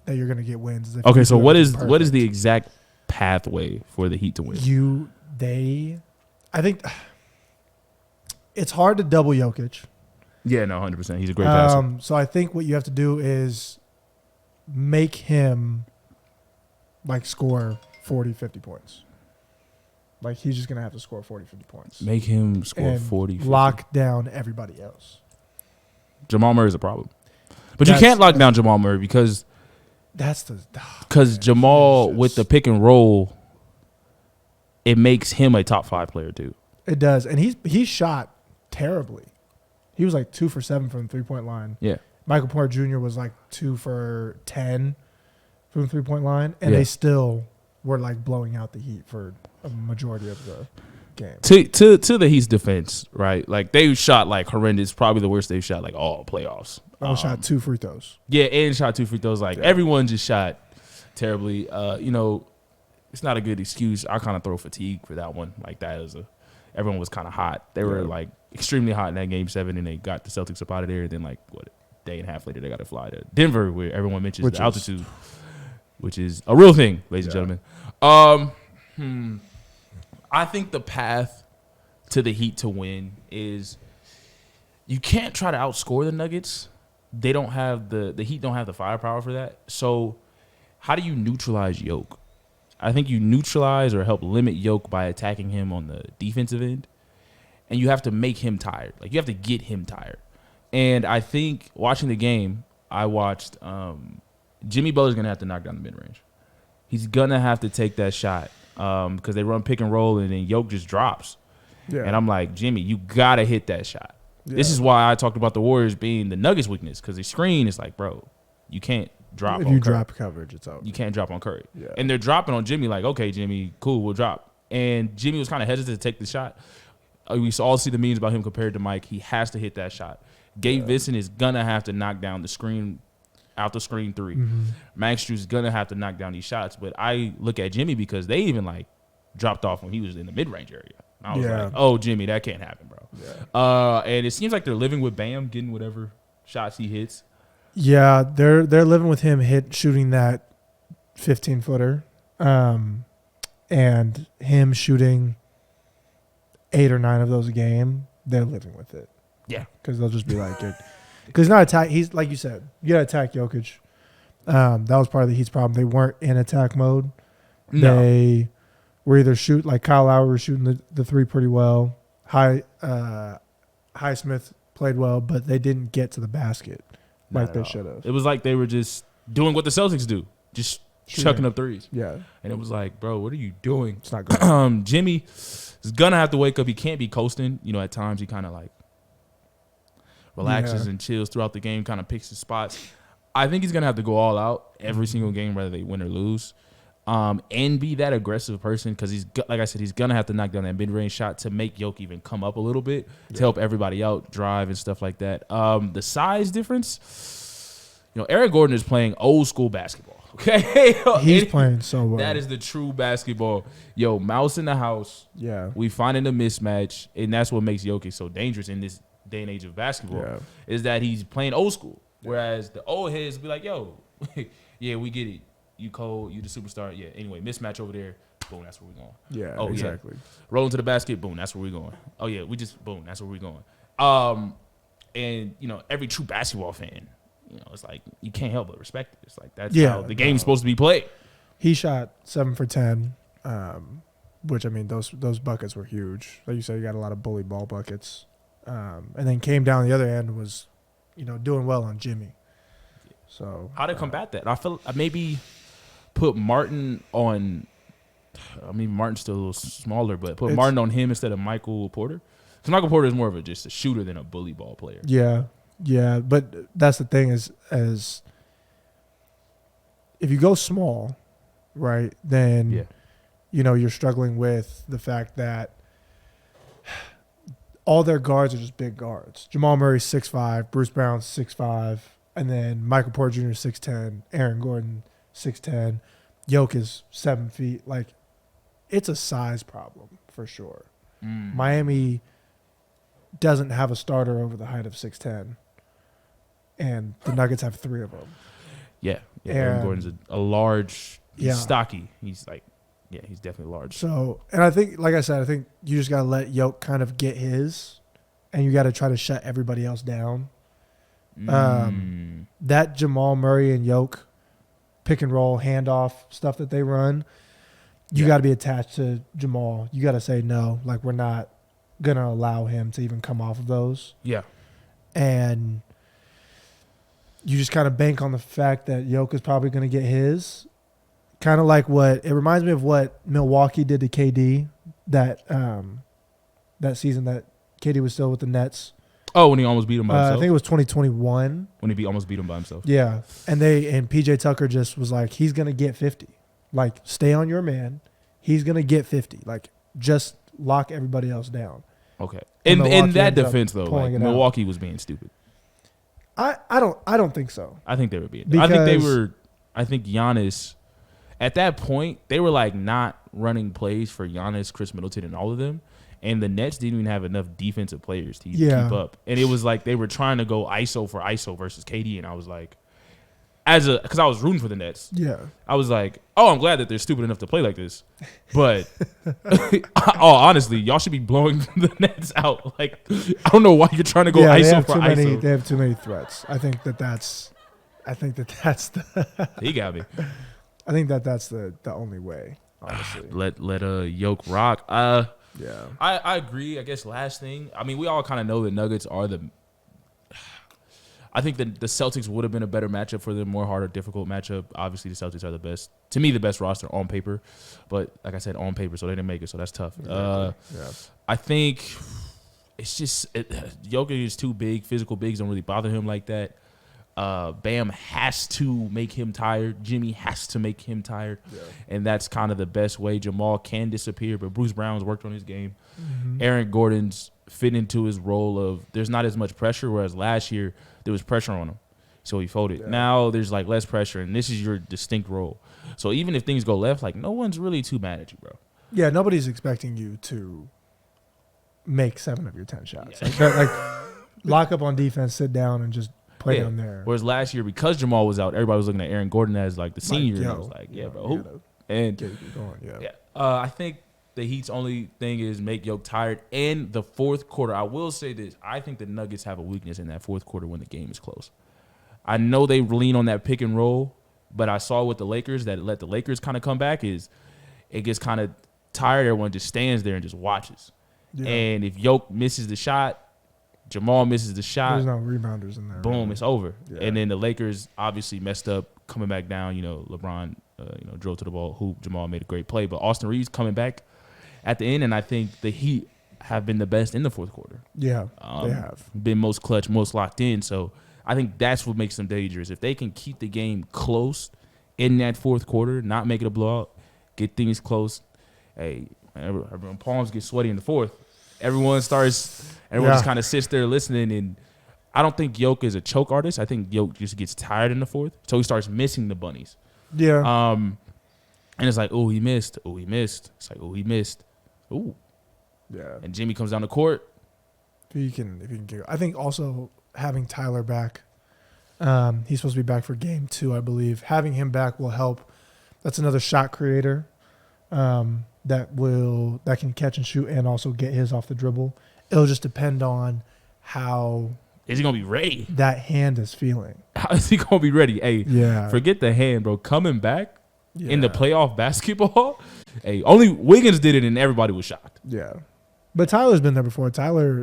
that you're going to get wins. Is if Okay, you so do what everything is the perfect. exact pathway for the Heat to win? I think it's hard to double Jokic. Yeah, no, 100%. He's a great passer. So I think what you have to do is make him like score 40, 50 points. Like he's just going to have to score 40, 50 points. Make him score and 40, 50. lock down everybody else. Jamal Murray is a problem. But you can't lock down Jamal Murray because Jamal with the pick and roll, it makes him a top 5 player too. It does. And he shot terribly. He was like 2 for 7 from the 3-point line. Yeah. Michael Porter Jr. was like 2 for 10 from the 3-point line. And they still were like blowing out the Heat for a majority of the game. To the Heat's defense, right? Like they shot like horrendous, probably the worst they've shot like all playoffs. Shot 2 free throws. Yeah, and shot 2 free throws. Like everyone just shot terribly. It's not a good excuse. I kind of throw fatigue for that one. Like that is everyone was kind of hot. They were like extremely hot in that game 7, and they got the Celtics up out of there. And then like a day and a half later, they got to fly to Denver, where everyone mentions the altitude, which is a real thing, ladies and gentlemen. I think the path to the Heat to win is you can't try to outscore the Nuggets. They don't have the Heat don't have the firepower for that. So how do you neutralize Jokic? I think you neutralize or help limit Jokic by attacking him on the defensive end. And you have to make him tired. Like you have to get him tired. And I think watching the game, I watched Jimmy Butler's going to have to knock down the mid-range. He's going to have to take that shot because they run pick and roll and then Jokic just drops. Yeah. And I'm like, Jimmy, you got to hit that shot. Yeah. This is why I talked about the Warriors being the Nuggets' weakness because the screen is like, bro, you can't drop if on you Curry. Drop coverage, it's over. You can't drop on Curry. Yeah. And they're dropping on Jimmy like, okay, Jimmy, cool, we'll drop. And Jimmy was kind of hesitant to take the shot. We all see the memes about him compared to Mike. He has to hit that shot. Gabe Vincent is going to have to knock down the screen, out the screen 3. Mm-hmm. Max Strus is going to have to knock down these shots. But I look at Jimmy because they even like dropped off when he was in the mid-range area. I was like, oh, Jimmy, that can't happen, bro. Yeah. And it seems like they're living with Bam, getting whatever shots he hits. Yeah, they're living with him shooting that 15-footer and him shooting 8 or 9 of those a game. They're living with it. Yeah. Because they'll just be like it. Because he's not attack. He's like you said, you got to attack Jokic. That was part of the Heat's problem. They weren't in attack mode. No. They were either like Kyle Lowry was shooting the 3 pretty well. Highsmith played well, but they didn't get to the basket like they should have. It was like they were just doing what the Celtics do, just chucking up threes. Yeah. And it was like, bro, what are you doing? It's not good. Jimmy is going to have to wake up. He can't be coasting. At times he kind of like relaxes and chills throughout the game, kind of picks his spots. I think he's going to have to go all out every single game, whether they win or lose, and be that aggressive person because he's, like I said, he's going to have to knock down that mid-range shot to make Jokic even come up a little bit to help everybody out, drive and stuff like that. The size difference, Eric Gordon is playing old school basketball. Okay, he's playing so well. That is the true basketball. Mouse in the house. Yeah, we finding a mismatch, and that's what makes Jokic so dangerous in this day and age of basketball. Is that he's playing old school, whereas the old heads be like, "Yo, yeah, we get it. You cold, you the superstar. Yeah. Anyway, mismatch over there. Boom, that's where we're going. Yeah. Oh, exactly. Yeah. Rolling to the basket. Boom, that's where we're going. Oh yeah, we just boom, that's where we're going. And every true basketball fan. It's like you can't help but respect it. It's like that's how the game's supposed to be played. He shot 7 for 10, which I mean those buckets were huge. Like you said, you got a lot of bully ball buckets, and then came down the other end and was, doing well on Jimmy. So how to combat that? I feel maybe put Martin on. I mean Martin's still a little smaller, but put Martin on him instead of Michael Porter. Because Michael Porter is more of just a shooter than a bully ball player. Yeah. Yeah, but that's the thing is if you go small, right, then, you're struggling with the fact that all their guards are just big guards. Jamal Murray's 6'5", Bruce Brown's 6'5", and then Michael Porter Jr. 6'10", Aaron Gordon 6'10", Jokic is 7 feet. Like, it's a size problem for sure. Miami doesn't have a starter over the height of 6'10", and the Nuggets have 3 of them. Yeah, Yeah, Aaron Gordon's a large, Yeah. stocky. He's like, yeah, he's definitely large. So, and I think, like I said, I think you just got to let Yoke kind of get his, and you got to try to shut everybody else down. That Jamal Murray and Yoke pick and roll handoff stuff that they run, you got to be attached to Jamal. You got to say no, like we're not going to allow him to even come off of those. Yeah. And you just kind of bank on the fact that Yoke is probably going to get his. Kind of like it reminds me of what Milwaukee did to KD that season that KD was still with the Nets. Oh, when he almost beat him by himself? I think it was 2021. When he almost beat him by himself. Yeah. And PJ Tucker just was like, he's going to get 50. Like, stay on your man. He's going to get 50. Like, just lock everybody else down. Okay. In that defense, though, like, Milwaukee out. Was being stupid. I don't think so. I think they were being. Because I think Giannis, at that point, they were like not running plays for Giannis, Chris Middleton, and all of them. And the Nets didn't even have enough defensive players to keep up. And it was like they were trying to go ISO for ISO versus KD. And I was like, because I was rooting for the Nets. Yeah. I was like, oh, I'm glad that they're stupid enough to play like this. But, honestly, y'all should be blowing the Nets out. Like, I don't know why you're trying to go ISO for ISO. They have too many threats. I think that's the. He got me. I think that's the only way, honestly. Let Yoke rock. Yeah. I agree. I guess last thing, I mean, we all kind of know the Nuggets are I think the Celtics would have been a better matchup for them, more harder, difficult matchup. Obviously, the Celtics are the best, to me, the best roster on paper. But like I said, on paper, so they didn't make it, so that's tough. I think it's just Jokic is too big. Physical bigs don't really bother him like that. Bam has to make him tired. Jimmy has to make him tired. Yeah. And that's kind of the best way. Jamal can disappear, but Bruce Brown's worked on his game. Mm-hmm. Aaron Gordon's fit into his role of there's not as much pressure, whereas last year there was pressure on him. So he folded. Yeah. Now there's like less pressure, and this is your distinct role. So even if things go left, like no one's really too mad at you, bro. Yeah, nobody's expecting you to make 7 of your 10 shots. Yeah. Like lock up on defense, sit down, and just play down there. Whereas last year, because Jamal was out, everybody was looking at Aaron Gordon as like the senior. And I was like, bro, who? And I think the Heat's only thing is make Yoke tired. And the fourth quarter, I will say this: I think the Nuggets have a weakness in that fourth quarter when the game is close. I know they lean on that pick and roll, but I saw with the Lakers that let the Lakers kind of come back is it gets kind of tired. Everyone just stands there and just watches. Yeah. And if Yoke misses the shot, Jamal misses the shot. There's no rebounders in there. Boom, really. It's over. Yeah. And then the Lakers obviously messed up coming back down. LeBron, drove to the ball, hoop. Jamal made a great play. But Austin Reeves coming back at the end, and I think the Heat have been the best in the fourth quarter. Yeah, they have. Been most clutch, most locked in. So I think that's what makes them dangerous. If they can keep the game close in that fourth quarter, not make it a blowout, get things close. Hey, everyone palms get sweaty in the fourth. Everyone just kind of sits there listening, and I don't think Yoke is a choke artist. I think Yoke just gets tired in the fourth, so he starts missing the bunnies. Yeah. And it's like, oh, he missed. Oh, he missed. It's like, oh, he missed. Ooh. Yeah. And Jimmy comes down the court. If he can get, I think also having Tyler back, he's supposed to be back for game 2, I believe. Having him back will help. That's another shot creator. That can catch and shoot and also get his off the dribble. It'll just depend on how is he gonna be ready? That hand is feeling. How is he gonna be ready? Hey, yeah. Forget the hand, bro. Coming back in the playoff basketball. Hey, only Wiggins did it and everybody was shocked. Yeah. But Tyler's been there before. Tyler